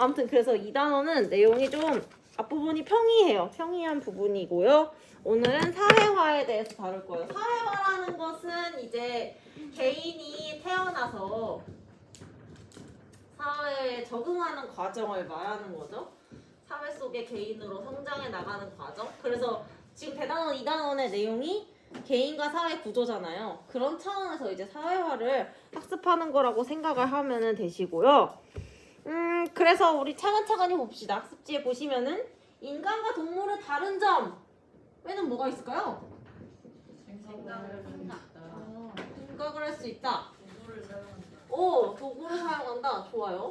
아무튼 그래서 이 단어는 내용이 좀 앞부분이 평이해요. 평이한 부분이고요. 오늘은 사회화에 대해서 다룰 거예요. 사회화라는 것은 이제 개인이 태어나서 사회에 적응하는 과정을 말하는 거죠. 사회 속의 개인으로 성장해 나가는 과정. 그래서 지금 대단원 2단원의 내용이 개인과 사회 구조잖아요. 그런 차원에서 이제 사회화를 학습하는 거라고 생각을 하면 되시고요. 그래서 우리 차근차근히 봅시다. 학습지에 보시면은 인간과 동물의 다른 점에는 뭐가 있을까요? 생각을 할 수 있다. 도구를 사용한다. 오, 도구를 사용한다. 좋아요.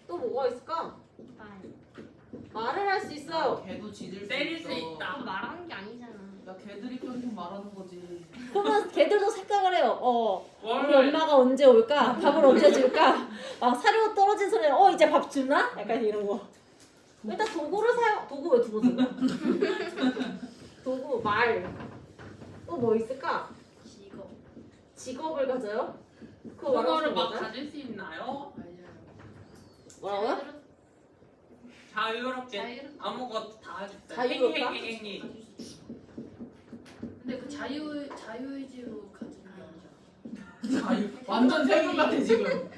또 뭐가 있을까? 말을 할 수 있어요. 개도 짖을 때릴 수 있어. 있다. 말하는 게 아니잖아. 야 개들이 계속 말하는 거지. 그러면 걔들도 생각을 해요. 우리 원래 엄마가 언제 올까? 밥을 언제 줄까? 막 사료 떨어진 소리는 이제 밥 주나? 약간 이런 거. 일단 도구를 도구 왜 두 번 쓴다? 도구, 말. 또 뭐 있을까? 직업. 직업을 가져요? 그거 그거를 말하는 막 거죠? 가질 수 있나요? 뭐라고요? 자유롭게 자유롭게. 아무것도 다 할 수 있어요. 자유롭다? 행위. 근데 그 자유의지로 가지는 게 아니잖아. 자유. 완전 생각 같아 지금.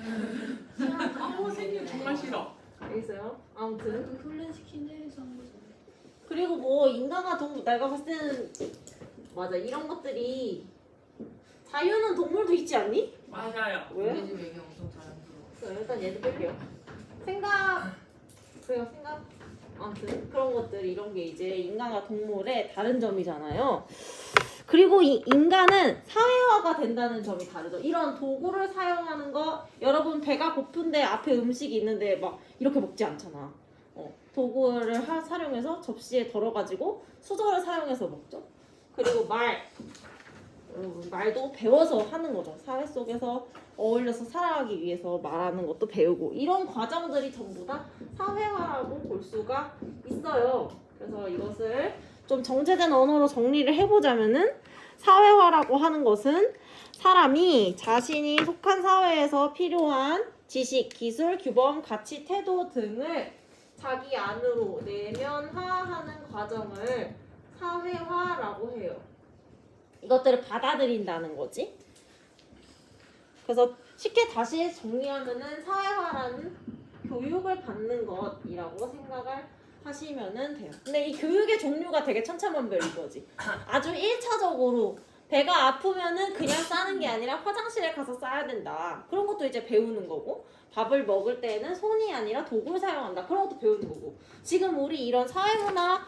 생긴 정말 싫어. 알겠어요. 아무튼 그 훈련시킨 데에서 한 거잖아. 그리고 뭐 인간과 동물 내가 봤을 때는 맞아 이런 것들이 자유는 동물도 있지 않니? 맞아요. 왜? 우리 집 얘기 엄청 자연스러워. 그래, 일단 얘도 뺄게요. 생각. 아무튼 그런 것들 이런 게 이제 인간과 동물의 다른 점이잖아요. 그리고 이 인간은 사회화가 된다는 점이 다르죠. 이런 도구를 사용하는 거 여러분 배가 고픈데 앞에 음식이 있는데 막 이렇게 먹지 않잖아. 도구를 사용해서 접시에 덜어가지고 수저를 사용해서 먹죠. 그리고 말도 배워서 하는 거죠. 사회 속에서 어울려서 살아가기 위해서 말하는 것도 배우고 이런 과정들이 전부 다 사회화라고 볼 수가 있어요. 그래서 이것을 좀 정제된 언어로 정리를 해보자면은 사회화라고 하는 것은 사람이 자신이 속한 사회에서 필요한 지식, 기술, 규범, 가치, 태도 등을 자기 안으로 내면화하는 과정을 사회화라고 해요. 이것들을 받아들인다는 거지. 그래서 쉽게 다시 정리하면은 사회화라는 교육을 받는 것이라고 생각을 하시면 돼요. 근데 이 교육의 종류가 되게 천차만별인 거지. 아주 1차적으로 배가 아프면은 그냥 싸는 게 아니라 화장실에 가서 싸야 된다. 그런 것도 이제 배우는 거고, 밥을 먹을 때는 손이 아니라 도구를 사용한다. 그런 것도 배우는 거고. 지금 우리 이런 사회문화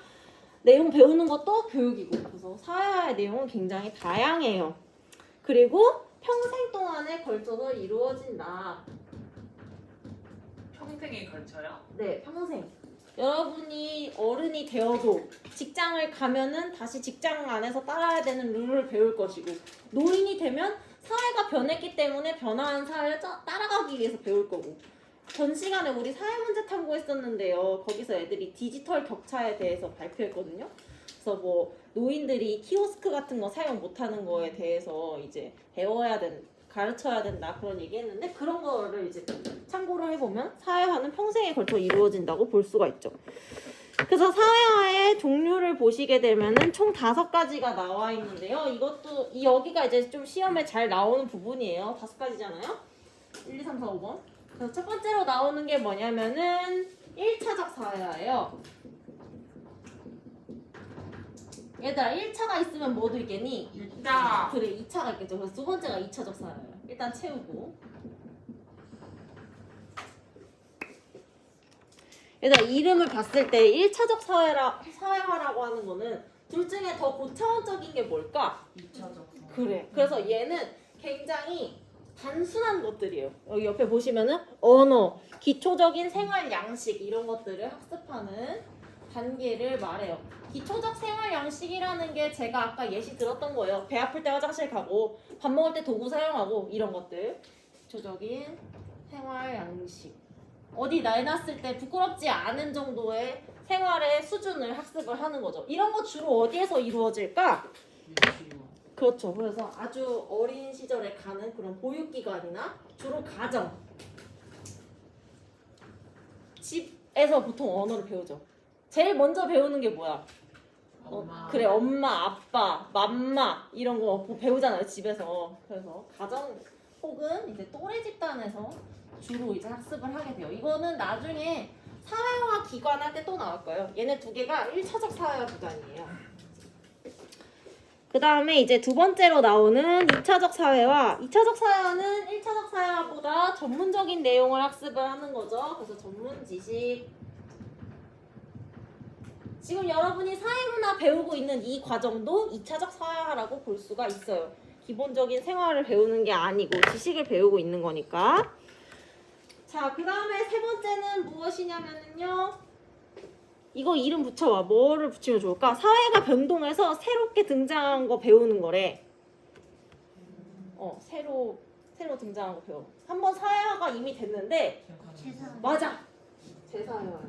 내용 배우는 것도 교육이고. 그래서 사회화의 내용은 굉장히 다양해요. 그리고 평생 동안에 걸쳐서 이루어진다. 평생에 걸쳐요? 네, 평생. 여러분이 어른이 되어도 직장을 가면은 다시 직장 안에서 따라야 되는 룰을 배울 것이고, 노인이 되면 사회가 변했기 때문에 변화한 사회를 따라가기 위해서 배울 거고. 전 시간에 우리 사회문제 탐구했었는데요. 거기서 애들이 디지털 격차에 대해서 발표했거든요. 그래서 뭐 노인들이 키오스크 같은 거 사용 못하는 거에 대해서 이제 가르쳐야 된다 그런 얘기했는데, 그런 거를 이제 참고를 해보면 사회화는 평생에 걸쳐 이루어진다고 볼 수가 있죠. 그래서 사회화의 종류를 보시게 되면은 총 5가지가 나와 있는데요. 여기가 이제 좀 시험에 잘 나오는 부분이에요. 5가지잖아요. 1, 2, 3, 4, 5번. 그래서 첫 번째로 나오는 게 뭐냐면은 1차적 사회화예요. 얘들아 1차가 있으면 뭐도 있겠니? 자, 그래 2차가 있겠죠. 그래서 두 번째가 2차적 사회화예요. 일단 채우고. 얘들아 이름을 봤을 때 1차적 사회화라고 하는 거는 둘 중에 더 고차원적인 게 뭘까? 2차적. 그래. 그래서 얘는 굉장히 단순한 것들이에요. 여기 옆에 보시면은 언어, 기초적인 생활 양식 이런 것들을 학습하는 단계를 말해요. 기초적 생활 양식이라는 게 제가 아까 예시 들었던 거예요. 배 아플 때 화장실 가고 밥 먹을 때 도구 사용하고 이런 것들. 기초적인 생활 양식. 어디 내놨을 때 부끄럽지 않은 정도의 생활의 수준을 학습을 하는 거죠. 이런 거 주로 어디에서 이루어질까? 유치원. 그렇죠. 그래서 아주 어린 시절에 가는 그런 보육기관이나 주로 가정, 집 에서 보통 언어를 배우죠. 제일 먼저 배우는 게 뭐야? 그래, 엄마, 아빠, 맘마 이런 거 배우잖아요, 집에서. 그래서 가정 혹은 이제 또래 집단에서 주로 이제 학습을 하게 돼요. 이거는 나중에 사회화 기관 할 때 또 나올 거예요. 얘네 두 개가 1차적 사회화 기관이에요. 그 다음에 이제 두 번째로 나오는 2차적 사회화. 2차적 사회화는 1차적 사회화보다 전문적인 내용을 학습을 하는 거죠. 그래서 전문 지식. 지금 여러분이 사회문화 배우고 있는 이 과정도 2차적 사회화라고 볼 수가 있어요. 기본적인 생활을 배우는 게 아니고 지식을 배우고 있는 거니까. 자, 그 다음에 세 번째는 무엇이냐면요. 이거 이름 붙여봐. 뭐를 붙이면 좋을까? 사회가 변동해서 새롭게 등장한 거 배우는 거래. 새로 등장한 거 배워. 한번 사회화가 이미 됐는데 맞아. 재사회화.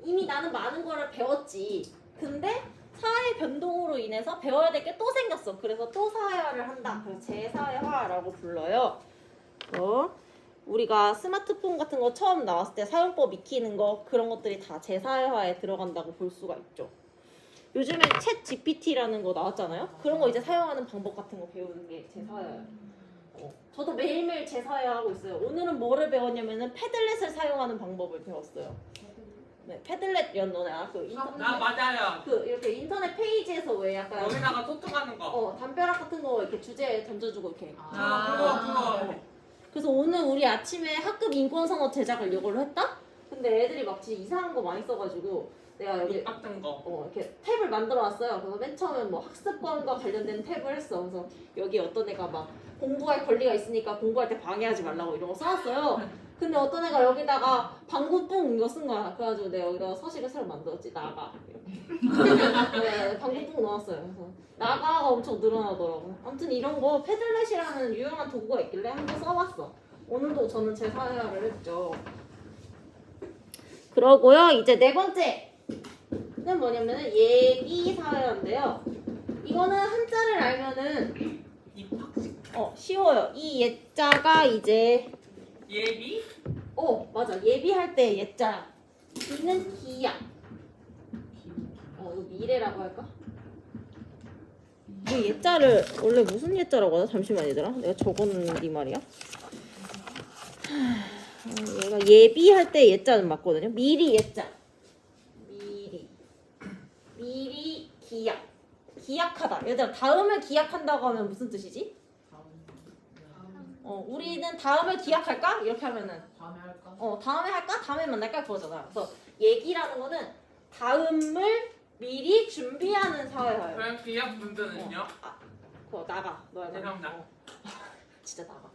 이미 나는 많은 거를 배웠지. 근데 사회 변동으로 인해서 배워야 될 게 또 생겼어. 그래서 또 사회화를 한다. 그래서 재사회화라고 불러요. 우리가 스마트폰 같은 거 처음 나왔을 때 사용법 익히는 거 그런 것들이 다 재사회화에 들어간다고 볼 수가 있죠. 요즘에 챗 GPT라는 거 나왔잖아요. 그런 거 이제 사용하는 방법 같은 거 배우는 게 재사회화예요. 저도 매일매일 재사회화하고 있어요. 오늘은 뭐를 배웠냐면은 패들렛을 사용하는 방법을 배웠어요. 네, 패들렛 너네 알아? 나 맞아요. 이렇게 인터넷 페이지에서 왜 약간 여기다가 소통하는 거. 담벼락 같은 거 이렇게 주제 던져주고 이렇게. 그거. 그래서 오늘 우리 아침에 학급 인권선언 제작을 이걸로 했다? 근데 애들이 막 진짜 이상한 거 많이 써가지고 내가 여기 같은 거. 이렇게 탭을 만들어 놨어요. 그래서 맨 처음에 뭐 학습권과 관련된 탭을 했어. 그래서 여기 어떤 애가 막 공부할 권리가 있으니까 공부할 때 방해하지 말라고 이런 거 써놨어요. 근데 어떤 애가 여기다가 방구 뿡 이거 쓴 거야. 그래가지고 내가 여기다가 서식을 새로 만들었지. 나가 이렇게. 네, 방구 뿡 넣었어요. 그래서 나가가 엄청 늘어나더라고. 아무튼 이런 거 패들렛이라는 유용한 도구가 있길래 한번 써봤어. 오늘도 저는 제 사회화를 했죠. 그러고요. 이제 네 번째는 뭐냐면은 예기 사회화인데요. 이거는 한자를 알면은 입학시켜. 쉬워요. 이 예자가 이제 예비? 맞아. 예비할 때 예자야. 기는 기야. 이거 미래라고 할까? 이 예자를 원래 무슨 예자라고 하나? 잠시만 얘들아. 내가 적었는데 말이야. 얘가 예비할 때 예자는 맞거든요. 미리 예자. 미리 기약. 기약하다. 얘들아 다음을 기약한다고 하면 무슨 뜻이지? 우리는 다음을 기약할까? 이렇게 하면은 다음에 할까? 다음에 할까? 다음에 만날까? 그거잖아. 그래서 얘기라는 거는 다음을 미리 준비하는 사회화예요. 그럼 기약 문제는요? 그거 나가. 너야. 죄송합니다. 진짜 나가.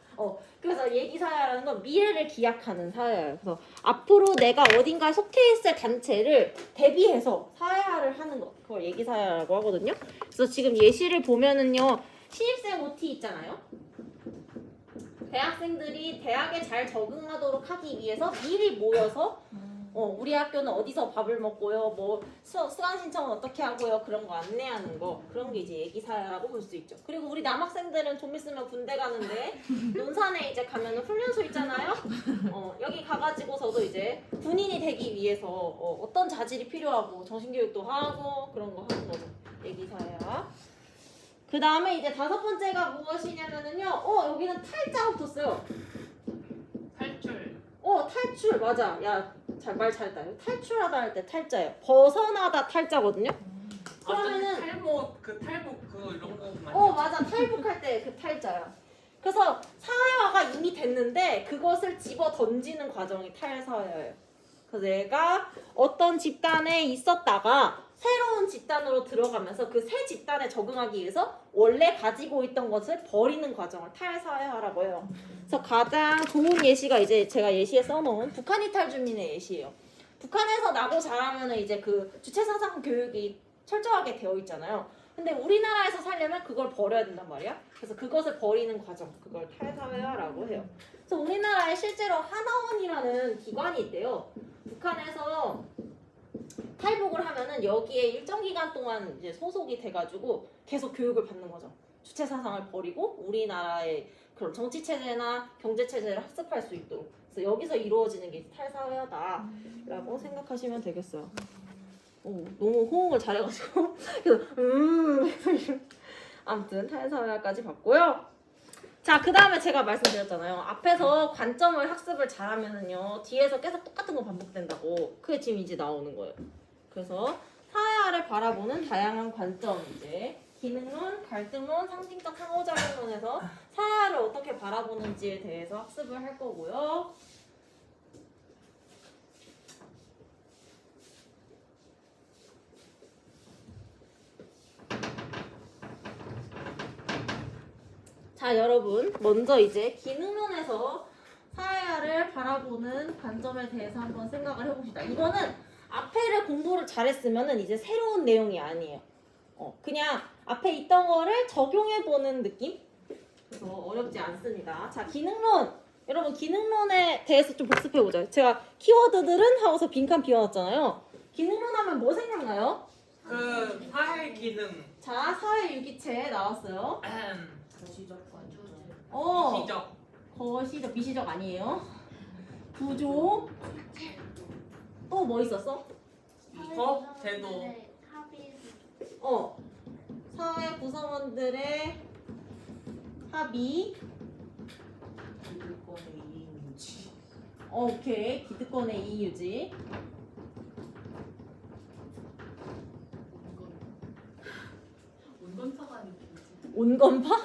그래서 얘기 사회라는 건 미래를 기약하는 사회예요. 그래서 앞으로 내가 어딘가에 속해 있을 단체를 대비해서 사회화를 하는 거. 그걸 얘기 사회라고 하거든요. 그래서 지금 예시를 보면은요. 신입생 OT 있잖아요. 대학생들이 대학에 잘 적응하도록 하기 위해서 미리 모여서 우리 학교는 어디서 밥을 먹고요, 뭐 수강 신청은 어떻게 하고요, 그런 거 안내하는 거, 그런 게 이제 얘기사라고 볼 수 있죠. 그리고 우리 남학생들은 좀 있으면 군대 가는데 논산에 이제 가면은 훈련소 있잖아요. 여기 가가지고서도 이제 군인이 되기 위해서 어떤 자질이 필요하고 정신교육도 하고 그런 거 하는 거죠. 얘기사야. 그 다음에 이제 다섯 번째가 무엇이냐면은요. 여기는 탈자가 붙었어요. 탈출. 탈출 맞아. 야, 말 잘했다. 탈출하다 할 때 탈자예요. 벗어나다 탈자거든요. 그러면은 탈복 그거 이런 거 맞아. 탈북할 때 그 탈자야. 그래서 사회화가 이미 됐는데 그것을 집어 던지는 과정이 탈사회화예요. 그래서 내가 어떤 집단에 있었다가 새로운 집단으로 들어가면서 그 새 집단에 적응하기 위해서 원래 가지고 있던 것을 버리는 과정을 탈사회화라고 해요. 그래서 가장 좋은 예시가 이제 제가 예시에 써놓은 북한 이탈 주민의 예시예요. 북한에서 나고 자라면 이제 그 주체사상 교육이 철저하게 되어 있잖아요. 근데 우리나라에서 살려면 그걸 버려야 된단 말이야. 그래서 그것을 버리는 과정, 그걸 탈사회화라고 해요. 그래서 우리나라에 실제로 하나원이라는 기관이 있대요. 북한에서 탈북을 하면은 여기에 일정 기간 동안 이제 소속이 돼가지고 계속 교육을 받는 거죠. 주체 사상을 버리고 우리나라의 그런 정치 체제나 경제 체제를 학습할 수 있도록. 그래서 여기서 이루어지는 게 탈사회화다라고 생각하시면 되겠어요. 오, 너무 호응을 잘해가지고 그래서 아무튼 탈사회화까지 봤고요. 자, 그 다음에 제가 말씀드렸잖아요. 앞에서 관점을 학습을 잘하면은요 뒤에서 계속 똑같은 거 반복된다고. 그게 지금 이제 나오는 거예요. 그래서 사회화를 바라보는 다양한 관점, 이제 기능론, 갈등론, 상징적 상호작용론에서 사회화를 어떻게 바라보는지에 대해서 학습을 할 거고요. 자, 여러분, 먼저 이제 기능론에서 사회화를 바라보는 관점에 대해서 한번 생각을 해봅시다. 이거는 앞에를 공부를 잘했으면은 이제 새로운 내용이 아니에요. 그냥 앞에 있던 거를 적용해보는 느낌? 그래서 어렵지 않습니다. 자, 기능론. 여러분, 기능론에 대해서 좀 복습해보자. 제가 키워드들은 하고서 빈칸 비워놨잖아요. 기능론 하면 뭐 생각나요? 그 사회 기능. 자, 사회유기체 나왔어요. 거시적 관점. 시적. 거시적, 비시적 아니에요. 구조. 또 뭐 있었어? 법, 제도. 사회 구성원들의 합의. 기득권의 이익 유지. 오케이. 기득권의 이의 유지. 온건파가 아니지. 온건파?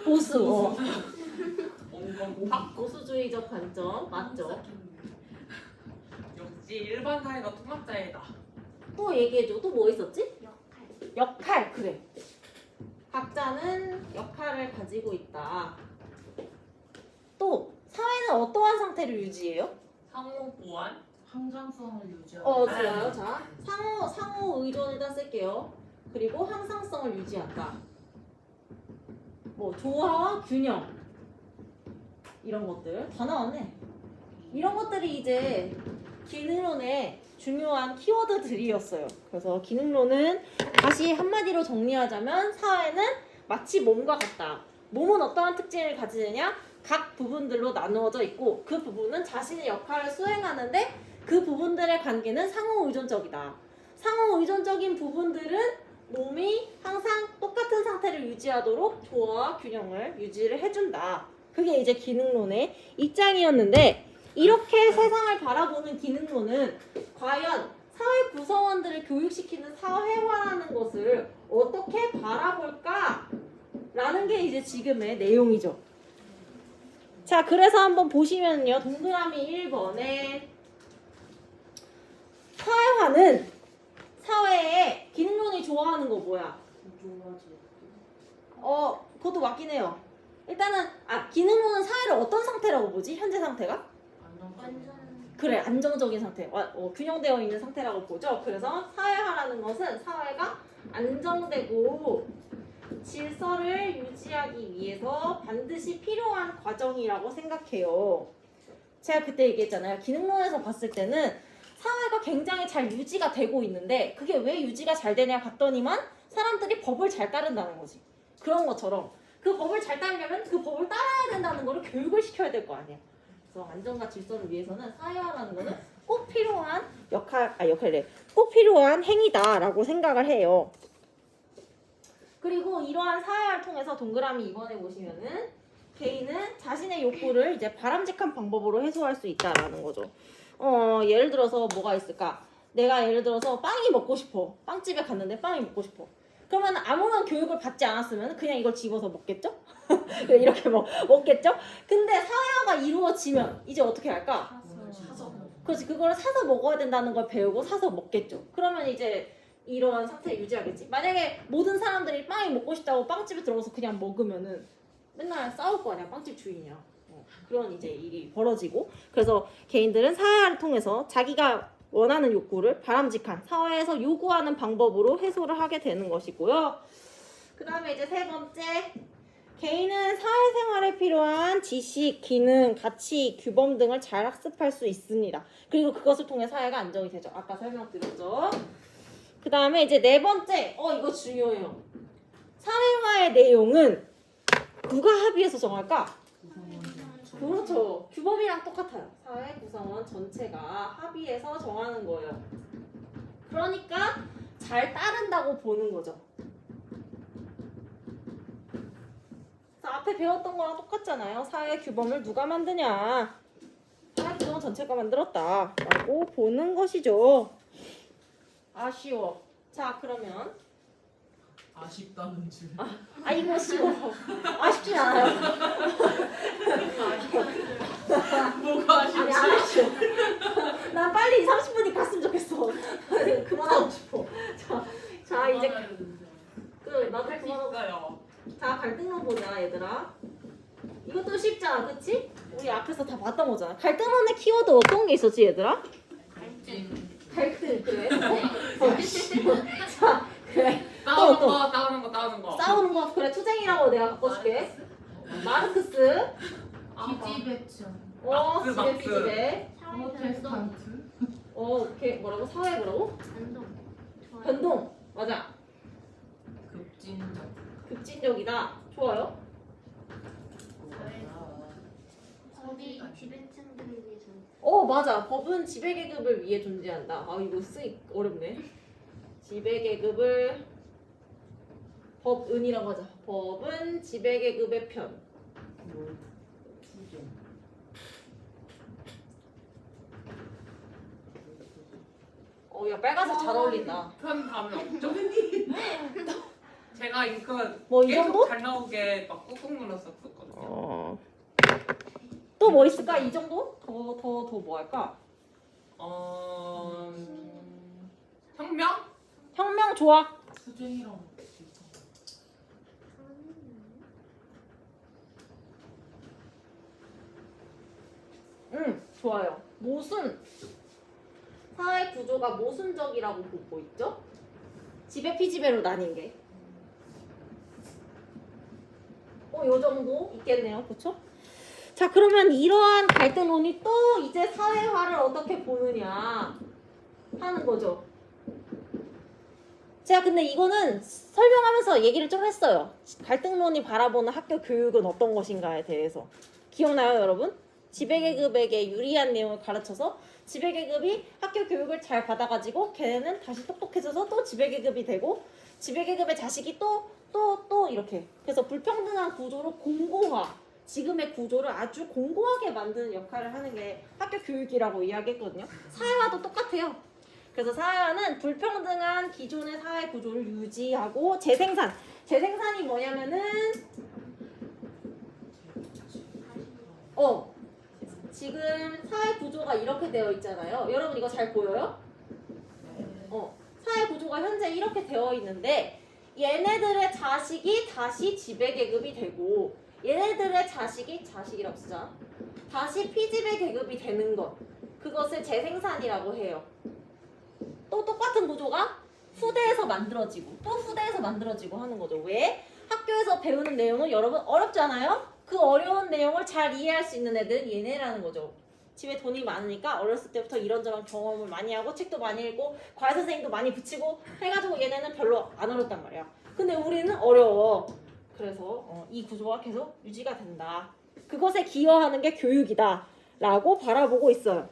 보수. 온건파. 보수주의적 관점. 맞죠? 역시 일반 사회가 통합자이다. 또 얘기해줘. 또 뭐 있었지? 역할. 역할. 그래. 각자는 역할을 가지고 있다. 또 사회는 어떠한 상태를 유지해요? 상호 보완. 항상성을 유지하고. 좋아요. 자, 상호 의존에다 쓸게요. 그리고 항상성을 유지한다. 뭐 조화와 균형 이런 것들 다 나왔네. 이런 것들이 이제 기능론의 중요한 키워드들이었어요. 그래서 기능론은 다시 한마디로 정리하자면 사회는 마치 몸과 같다. 몸은 어떠한 특징을 가지느냐? 각 부분들로 나누어져 있고 그 부분은 자신의 역할을 수행하는데 그 부분들의 관계는 상호 의존적이다. 상호 의존적인 부분들은 몸이 항상 똑같은 상태를 유지하도록 조화와 균형을 유지를 해준다. 그게 이제 기능론의 입장이었는데 이렇게 세상을 바라보는 기능론은 과연 사회 구성원들을 교육시키는 사회화라는 것을 어떻게 바라볼까? 라는 게 이제 지금의 내용이죠. 자, 그래서 한번 보시면요. 동그라미 1번에 사회화는 사회에 기능론이 좋아하는 거 뭐야? 조화제. 그것도 맞긴 해요. 일단은 기능론은 사회를 어떤 상태라고 보지? 현재 상태가? 완전. 그래, 안정적인 상태. 균형되어 있는 상태라고 보죠. 그래서 사회화라는 것은 사회가 안정되고 질서를 유지하기 위해서 반드시 필요한 과정이라고 생각해요. 제가 그때 얘기했잖아요. 기능론에서 봤을 때는 사회가 굉장히 잘 유지가 되고 있는데 그게 왜 유지가 잘 되냐 봤더니만 사람들이 법을 잘 따른다는 거지. 그런 것처럼 그 법을 잘 따르려면 그 법을 따라야 된다는 거를 교육을 시켜야 될 거 아니야. 그래서 안정과 질서를 위해서는 사회화라는 거는 꼭 필요한 꼭 필요한 행위다라고 생각을 해요. 그리고 이러한 사회화를 통해서 동그라미 2번에 보시면은 개인은 자신의 욕구를 이제 바람직한 방법으로 해소할 수 있다라는 거죠. 예를 들어서 뭐가 있을까? 내가 예를 들어서 빵이 먹고 싶어. 빵집에 갔는데 빵이 먹고 싶어. 그러면 아무런 교육을 받지 않았으면 그냥 이걸 집어서 먹겠죠? 이렇게 먹겠죠? 근데 사회화가 이루어지면 이제 어떻게 할까? 사서. 그렇지, 그거를 사서 먹어야 된다는 걸 배우고 사서 먹겠죠. 그러면 이제 이러한 상태를 유지하겠지. 만약에 모든 사람들이 빵이 먹고 싶다고 빵집에 들어가서 그냥 먹으면은 맨날 싸울 거 아니야, 빵집 주인이랑. 그런 이제 일이 벌어지고. 그래서 개인들은 사회화를 통해서 자기가 원하는 욕구를 바람직한 사회에서 요구하는 방법으로 해소를 하게 되는 것이고요. 그 다음에 이제 세 번째, 개인은 사회생활에 필요한 지식, 기능, 가치, 규범 등을 잘 학습할 수 있습니다. 그리고 그것을 통해 사회가 안정이 되죠. 아까 설명드렸죠. 그 다음에 이제 네 번째, 이거 중요해요. 사회화의 내용은 누가 합의해서 정할까? 그렇죠. 규범이랑 똑같아요. 사회 구성원 전체가 합의해서 정하는 거예요. 그러니까 잘 따른다고 보는 거죠. 자, 앞에 배웠던 거랑 똑같잖아요. 사회 규범을 누가 만드냐? 사회 구성원 전체가 만들었다 라고 보는 것이죠. 아쉬워. 자, 그러면 아쉽다는 줄. 이거 쉬워. 아쉽진 않아요. 뭐가 아니, 안 아쉬워. 난 빨리 30분이 갔으면 좋겠어. 그만하고 싶어. 자 이제 나도 할수 그만하고. 있어요. 자, 갈등론 보자, 얘들아. 이것도 쉽잖아, 그치? 우리 앞에서 다 봤던 거잖아. 갈등론의 키워드 어떤 게 있었지, 얘들아? 갈등, 그래. 자, 그래. 싸우는 또. 거, 싸우는 거. 싸우는 거, 그래. 투쟁이라고 내가 바꿔줄게. 마르크스. 기지배짱. 막스, 지배 막스. 피지배. 프로테스탄트. 오케이. 뭐라고? 사회 뭐라고? 변동. 변동. 맞아. 급진적. 급진적이다. 좋아요. 법이 지배층들에 대해서 맞아. 법은 지배계급을 위해 존재한다. 이거 쓰기 어렵네. 지배계급을 법은이라고 하자. 법은 지배계급의 편. 투쟁. 야, 빨간색 잘 어울린다. 편 다음에 없죠? 제가 잉크 뭐 이 계속 정도? 잘 나오게 막 꾹꾹 눌렀었거든요. 또 뭐 있을까? 이 정도? 더 뭐 할까? 혁명? 혁명 좋아. 투쟁이랑 비슷한. 좋아요. 모순. 사회 구조가 모순적이라고 보고 있죠? 지배 피지배로 나뉜 게. 요 정도 있겠네요. 그쵸? 자, 그러면 이러한 갈등론이 또 이제 사회화를 어떻게 보느냐 하는 거죠. 제가 근데 이거는 설명하면서 얘기를 좀 했어요. 갈등론이 바라보는 학교 교육은 어떤 것인가에 대해서. 기억나요, 여러분? 지배계급에게 유리한 내용을 가르쳐서 지배계급이 학교 교육을 잘 받아가지고 걔네는 다시 똑똑해져서 또 지배계급이 되고 지배계급의 자식이 또 이렇게. 그래서 불평등한 구조로 공고화, 지금의 구조를 아주 공고하게 만드는 역할을 하는 게 학교 교육이라고 이야기했거든요. 사회화도 똑같아요. 그래서 사회화는 불평등한 기존의 사회 구조를 유지하고 재생산이 뭐냐면은 지금 사회 구조가 이렇게 되어 있잖아요. 여러분 이거 잘 보여요? 사회 구조가 현재 이렇게 되어 있는데 얘네들의 자식이 다시 지배계급이 되고 얘네들의 자식이라고 쓰자. 다시 피지배계급이 되는 것. 그것을 재생산이라고 해요. 또 똑같은 구조가 후대에서 만들어지고 또 후대에서 만들어지고 하는 거죠. 왜? 학교에서 배우는 내용은 여러분 어렵잖아요? 그 어려운 내용을 잘 이해할 수 있는 애들은 얘네라는 거죠. 집에 돈이 많으니까 어렸을 때부터 이런저런 경험을 많이 하고 책도 많이 읽고 과외 선생님도 많이 붙이고 해가지고 얘네는 별로 안 어렵단 말이야. 근데 우리는 어려워. 그래서 이 구조가 계속 유지가 된다. 그것에 기여하는 게 교육이다 라고 바라보고 있어요.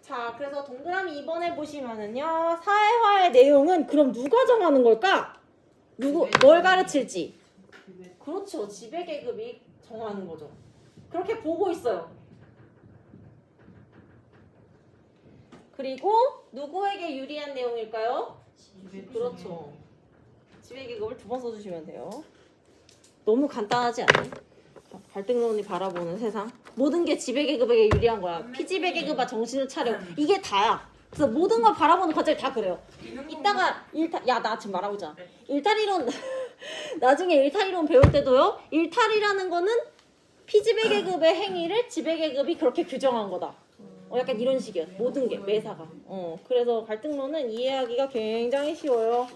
자, 그래서 동그라미 2번에 보시면은요, 사회화의 내용은 그럼 누가 정하는 걸까? 뭘 가르칠지. 그렇죠. 지배계급이 정하는 거죠. 그렇게 보고 있어요. 그리고 누구에게 유리한 내용일까요? 그렇죠. 지배계급을 2번 써주시면 돼요. 너무 간단하지 않아요? 갈등론이 바라보는 세상. 모든 게 지배계급에게 유리한 거야. 피지배계급아 정신을 차려. 이게 다야. 그래서 모든 걸 바라보는 과정이 다 그래요. 이따가 나 지금 말하고 있잖아. 일탈이론 나중에 일탈이론 배울 때도요. 일탈이라는 거는 피지배계급의 행위를 지배계급이 그렇게 규정한 거다. 약간 이런 식이야. 모든 게 매사가. 그래서 갈등론은 이해하기가 굉장히 쉬워요.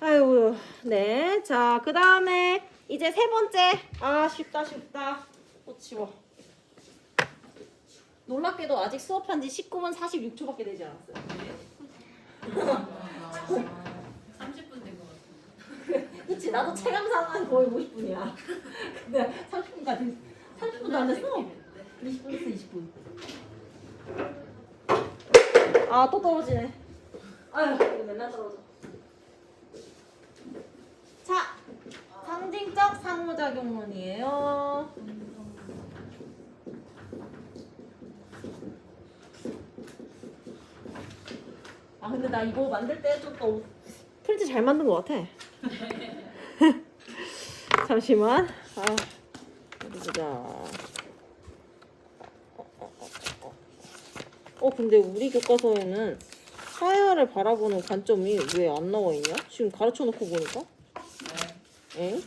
아이고, 네. 자, 그 다음에 이제 세 번째. 쉽다. 또 치워. 놀랍게도 아직 수업한 지 19분 46초밖에 되지 않았어요. 30분 된 것 같아. 나도 체감상은 거의 50분이야. 근데 30분까지 30분도 안 됐어. 20분 했어 20분. 아 또 떨어지네. 아유 이거 맨날 떨어져. 자 상징적 상호작용론이에요. 아 근데 나 이거 만들 때 좀 더 프린트 잘 만든 것 같아. 잠시만. 아 어디 보자. 근데 우리 교과서에는 사회화를 바라보는 관점이 왜 안 나와 있냐? 지금 가르쳐 놓고 보니까. 엥?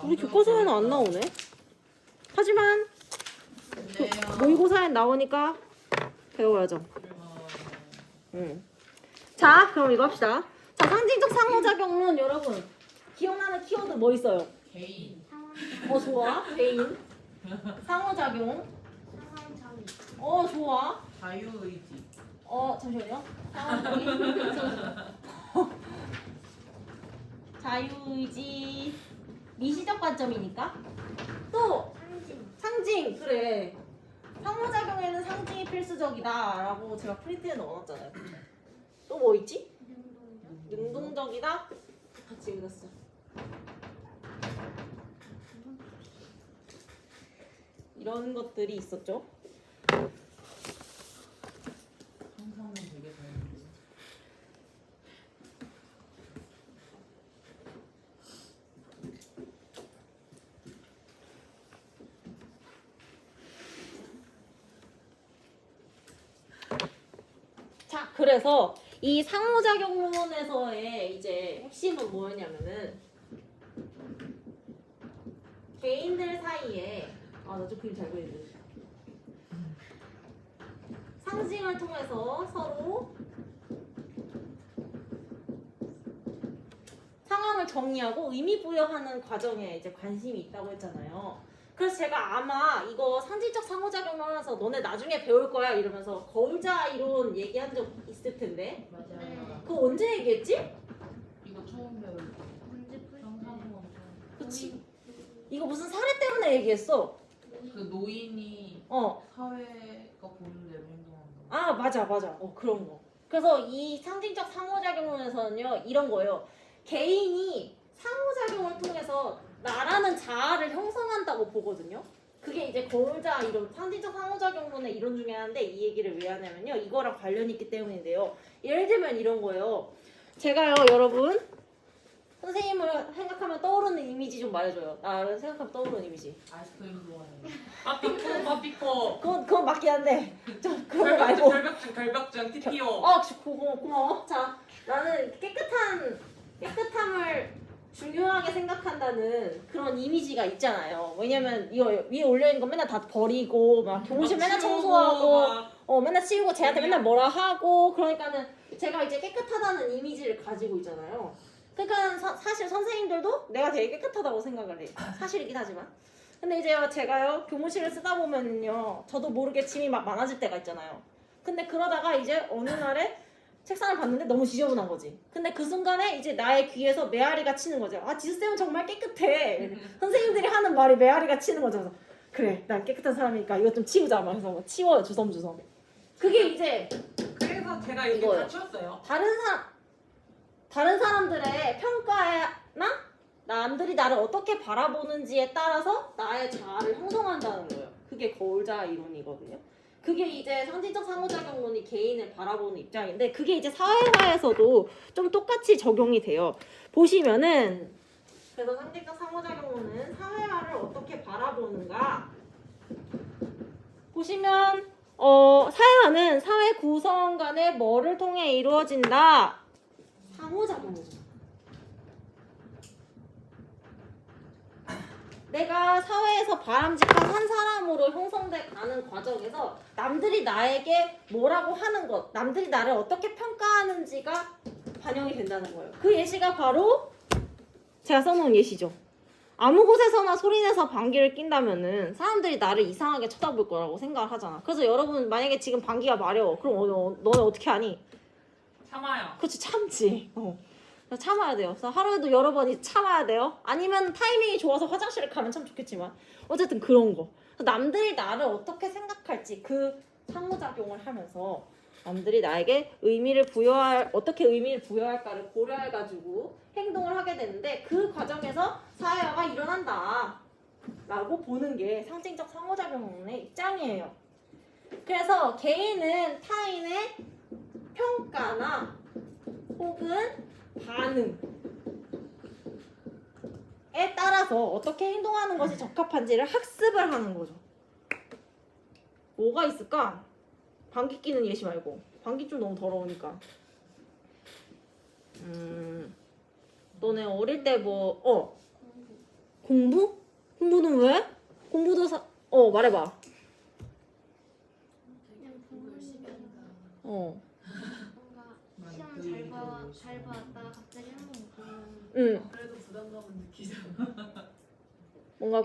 우리 교과서에는 안 나오네. 하지만 모의고사에 나오니까 배워야죠. 자, 그럼 이거 합시다. 자, 상징적 상호작용론 여러분 기억나는 키워드 뭐 있어요? 개인. 좋아. 개인. 상호작용. 상황정의. 좋아. 자유의지. 잠시만요. 자유의지. 미시적 관점이니까. 또 상징. 그래. 상호작용에는 상징이 필수적이다라고 제가 프린트에 넣어놨잖아요. 또 뭐 있지? 능동적이다. 같이 읽었어. 이런 것들이 있었죠. 상상은 되게 다양해. 자, 그래서 이 상호작용론에서의 이제 핵심은 뭐였냐면은 개인들 사이에 나 좀 그림 잘 그리는데 상징을 통해서 서로 상황을 정의하고 의미 부여하는 과정에 이제 관심이 있다고 했잖아요. 그래서 제가 아마 이거 상징적 상호작용을 하면서 너네 나중에 배울 거야 이러면서 거울자 이론 얘기한 적 있을 텐데 맞아. 네. 그거 언제 얘기했지? 이거 처음 배울 때. 언제 풀 상상원. 그치? 이거 무슨 사례 때문에 얘기했어. 그 노인이 사회가 보는 대로 행동한다. 아 맞아 그런 거. 그래서 이 상징적 상호작용론에서는요 이런 거예요. 개인이 상호작용을 통해서 나라는 자아를 형성한다고 보거든요. 그게 이제 거울자 이론, 상징적 상호작용론의 이론 중에 하나인데 이 얘기를 왜 하냐면요 이거랑 관련이 있기 때문인데요. 예를 들면 이런 거예요. 제가요 여러분 선생님을 생각하면 떠오르는 이미지 좀 말해줘요. 나를 생각하면 떠오르는 이미지. 아이스크림 좋아해. 빠삐코. 그건 맞긴 한데 좀 그런 거 말고. 결벽증, TPO. 고마워. 자, 나는 깨끗함을 중요하게 생각한다는 그런 이미지가 있잖아요. 왜냐면 이거 위에 올려있는 거 맨날 다 버리고 막 교무실 맨날 청소하고 맨날 치우고 쟤한테 맨날 뭐라 하고 그러니까는 제가 이제 깨끗하다는 이미지를 가지고 있잖아요. 그러니까 사실 선생님들도 내가 되게 깨끗하다고 생각을 해. 사실이긴 하지만. 근데 이제 제가요 교무실을 쓰다 보면요 저도 모르게 짐이 막 많아질 때가 있잖아요. 근데 그러다가 이제 어느 날에 책상을 봤는데 너무 지저분한 거지. 근데 그 순간에 이제 나의 귀에서 메아리가 치는 거죠. 지수쌤은 정말 깨끗해. 선생님들이 하는 말이 메아리가 치는 거죠. 그래서 그래 난 깨끗한 사람이니까 이거 좀 치우자. 막 해서 치워요 주섬주섬. 그게 이제 그래서 제가 이렇게 이거예요. 다 치웠어요. 다른 사람들의 평가나 남들이 나를 어떻게 바라보는지에 따라서 나의 자아를 형성한다는 거예요. 그게 거울자 이론이거든요. 그게 이제 상징적 상호작용론이 개인을 바라보는 입장인데 그게 이제 사회화에서도 좀 똑같이 적용이 돼요. 보시면은 그래서 상징적 상호작용론은 사회화를 어떻게 바라보는가 보시면 사회화는 사회 구성 간의 뭐를 통해 이루어진다? 상호작용이죠. 내가 사회에서 바람직한 한 사람으로 형성돼 가는 과정에서 남들이 나에게 뭐라고 하는 것, 남들이 나를 어떻게 평가하는지가 반영이 된다는 거예요. 그 예시가 바로 제가 써놓은 예시죠. 아무 곳에서나 소리내서 방귀를 낀다면은 사람들이 나를 이상하게 쳐다볼 거라고 생각을 하잖아. 그래서 여러분 만약에 지금 방귀가 마려워. 그럼 너네 어떻게 하니? 참아요. 그렇지 참지. 그래서 참아야 돼요. 그래서 하루에도 여러 번 참아야 돼요. 아니면 타이밍이 좋아서 화장실을 가면 참 좋겠지만 어쨌든 그런 거. 남들이 나를 어떻게 생각할지 그 상호작용을 하면서 남들이 나에게 어떻게 의미를 부여할까를 고려해가지고 행동을 하게 되는데 그 과정에서 사회화가 일어난다 라고 보는 게 상징적 상호작용의 입장이에요. 그래서 개인은 타인의 평가나 혹은 반응에 따라서 어떻게 행동하는 것이 적합한지를 학습을 하는 거죠. 뭐가 있을까? 방귀 뀌는 예시 말고. 방귀 좀 너무 더러우니까. 너네 어릴 때 공부? 공부는 왜? 공부도 말해봐. 그냥 공부 열심히 한다. 어. 뭔가 시험 잘 봤다 갑자기 한번 못 보면 응. 그래도 부담감은 느끼잖아. 뭔가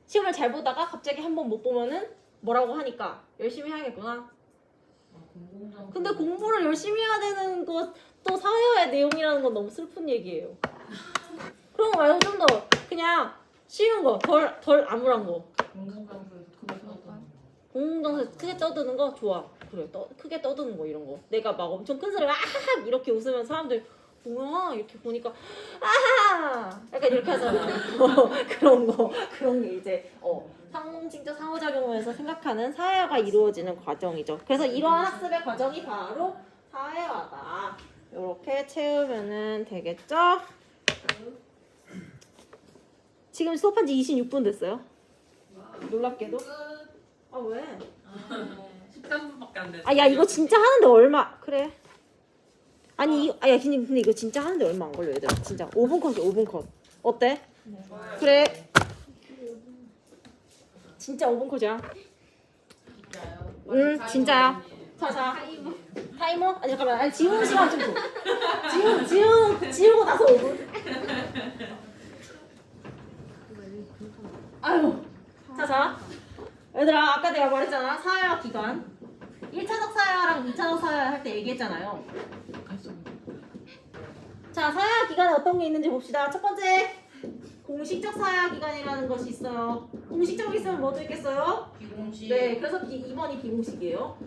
시험을 잘 보다가 갑자기 한 번 못 보면은 뭐라고 하니까 열심히 해야겠구나. 공공장. 근데 공부를 열심히 해야 되는 것도 사회화의 내용이라는 건 너무 슬픈 얘기예요. 그런 거 말고 좀 더 그냥 쉬운 거, 덜 암울한 거. 공공장소에서 크게 떠드는 거. 공공장소에서 크게 떠드는 거 좋아. 그래, 크게 떠드는 거 이런 거. 내가 막 엄청 큰 소리로 아하 이렇게 웃으면 사람들이 뭐야 이렇게 보니까 아하 약간 이렇게 하잖아. 그런 게 이제 상징적 상호작용에서 생각하는 사회화가 이루어지는 과정이죠. 그래서 이러한 학습의 과정이 바로 사회화다. 이렇게 채우면은 되겠죠? 지금 수업한 지 26분 됐어요. 놀랍게도. 아 왜? 13분밖에 안 됐어. 아 야 이거 진짜 하는데 얼마? 그래. 아니 야 근데 이거 진짜 하는데 얼마 안 걸려 얘들아. 진짜 5분 컷이 5분 컷. 어때? 그래. 진짜 5분 컷이야. 진짜요? 응 진짜야. 자 타이머? 아니 잠깐만. 아니 지우는 시간 좀 줘. 지우고 나서 5분. 아유. 자. 얘들아 아까 내가 말했잖아. 사회화 기간. 1차적 사회화랑 2차적 사회화 할 때 얘기했잖아요. 자, 사회화 기간에 어떤 게 있는지 봅시다. 첫 번째, 공식적 사회화 기간이라는 것이 있어요. 공식적이 있으면 뭐도 있겠어요? 비공식. 네, 그래서 2번이 비공식이에요.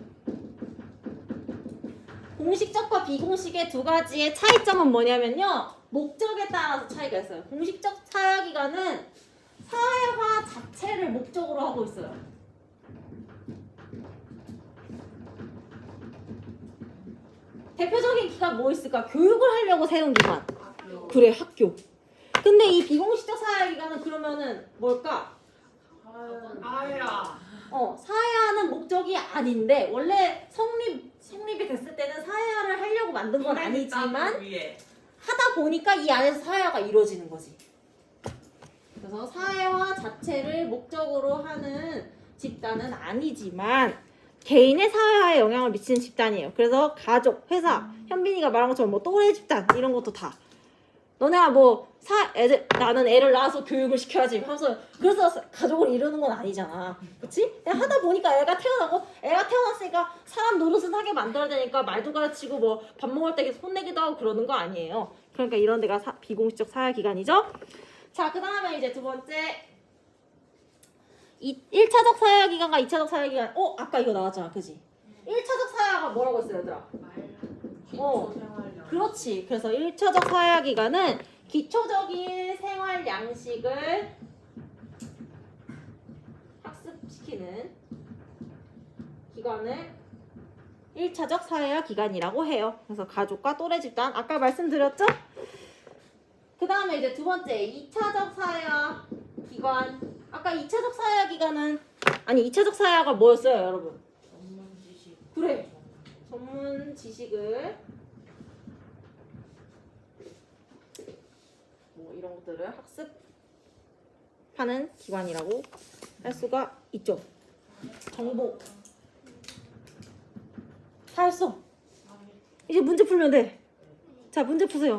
공식적과 비공식의 두 가지의 차이점은 뭐냐면요. 목적에 따라서 차이가 있어요. 공식적 사회화 기간은 사회화 자체를 목적으로 하고 있어요. 대표적인 기간 뭐 있을까? 교육을 하려고 세운 기간. 그래, 학교. 근데 이 비공식적 사회화 기간은 그러면은 뭘까? 아야. 사회화는 목적이 아닌데 원래 성립이 됐을 때는 사회화를 하려고 만든 건 아니지만 하다 보니까 이 안에서 사회화가 이루어지는 거지. 그래서 사회화 자체를 목적으로 하는 집단은 아니지만 개인의 사회화에 영향을 미치는 집단이에요. 그래서 가족, 회사, 현빈이가 말한 것처럼 뭐 또래 집단 이런 것도 다. 너네가 나는 애를 낳아서 교육을 시켜야지 하면서 그래서 가족을 이루는 건 아니잖아. 그치? 그냥 하다 보니까 애가 태어났으니까 사람 노릇은 하게 만들어야 되니까 말도 가르치고 뭐 밥 먹을 때 계속 혼내기도 하고 그러는 거 아니에요. 그러니까 이런 데가 비공식적 사회 기간이죠. 자, 그 다음에 이제 두 번째 1차적 사회 기간과 2차적 사회 기간. 아까 이거 나왔잖아. 그지? 1차적 사회가 뭐라고 했어요, 얘들아? 기초생활량. 그렇지. 그래서 1차적 사회화 기간은 기초적인 생활 양식을 학습시키는 기간을 1차적 사회화 기간이라고 해요. 그래서 가족과 또래 집단 아까 말씀드렸죠? 그 다음에 이제 두 번째 2차적 사회화 기간. 아까 2차적 사회화 기간은 2차적 사회화가 뭐였어요, 여러분? 전문 지식. 그래. 전문 지식을 이런 것들을 학습하는 기관이라고 할 수가 있죠. 정보 다 했어. 이제 문제 풀면 돼. 자, 문제 푸세요.